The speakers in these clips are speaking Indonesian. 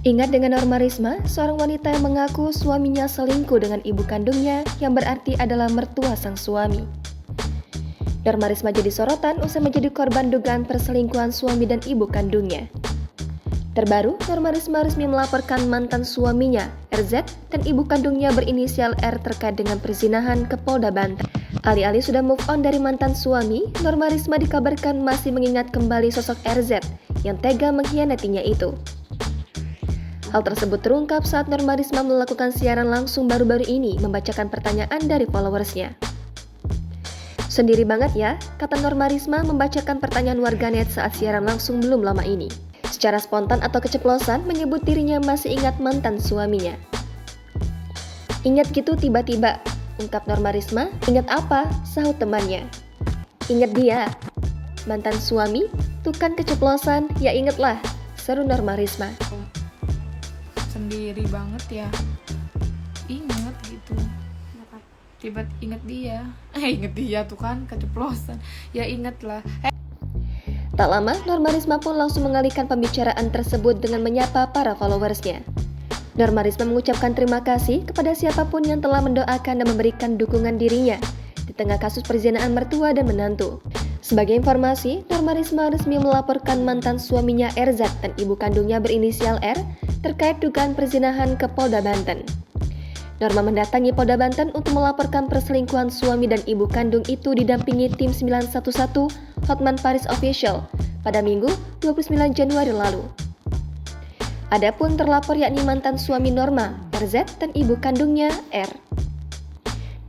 Ingat dengan Norma Risma, seorang wanita yang mengaku suaminya selingkuh dengan ibu kandungnya yang berarti adalah mertua sang suami. Norma Risma jadi sorotan usai menjadi korban dugaan perselingkuhan suami dan ibu kandungnya. Terbaru, Norma Risma resmi melaporkan mantan suaminya, RZ, dan ibu kandungnya berinisial R terkait dengan perzinahan ke Polda Banten. Alih-alih sudah move on dari mantan suami, Norma Risma dikabarkan masih mengingat kembali sosok RZ yang tega mengkhianatinya itu. Hal tersebut terungkap saat Norma Risma melakukan siaran langsung baru-baru ini membacakan pertanyaan dari followersnya. Sendiri banget ya, kata Norma Risma membacakan pertanyaan warganet saat siaran langsung belum lama ini. Secara spontan atau keceplosan menyebut dirinya masih ingat mantan suaminya. Ingat gitu tiba-tiba, ungkap Norma Risma. Ingat apa? Sahut temannya. Ingat dia. Mantan suami? Tuh kan keceplosan, ya ingetlah, seru Norma Risma. Sendiri banget ya, inget gitu, tiba inget dia, inget dia tuh kan keceplosan, ya inget lah. Tak lama, Norma Risma pun langsung mengalihkan pembicaraan tersebut dengan menyapa para followersnya. Norma Risma mengucapkan terima kasih kepada siapapun yang telah mendoakan dan memberikan dukungan dirinya di tengah kasus perzinahan mertua dan menantu. Sebagai informasi, Norma Risma resmi melaporkan mantan suaminya RZ dan ibu kandungnya berinisial R terkait dugaan perzinahan ke Polda Banten. Norma mendatangi Polda Banten untuk melaporkan perselingkuhan suami dan ibu kandung itu didampingi tim 911 Hotman Paris Official pada Minggu 29 Januari lalu. Adapun terlapor yakni mantan suami Norma, RZ, dan ibu kandungnya R.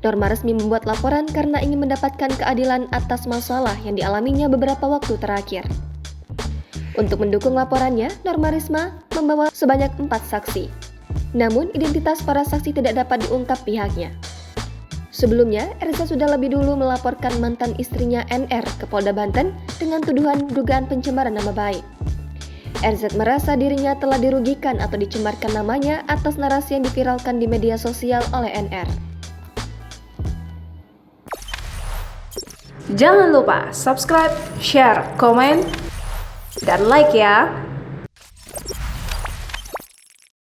Norma resmi membuat laporan karena ingin mendapatkan keadilan atas masalah yang dialaminya beberapa waktu terakhir. Untuk mendukung laporannya, Norma Risma membawa sebanyak 4 saksi. Namun, identitas para saksi tidak dapat diungkap pihaknya. Sebelumnya, RZ sudah lebih dulu melaporkan mantan istrinya NR ke Polda Banten dengan tuduhan dugaan pencemaran nama baik. RZ merasa dirinya telah dirugikan atau dicemarkan namanya atas narasi yang diviralkan di media sosial oleh NR. Jangan lupa subscribe, share, komen, dan like ya!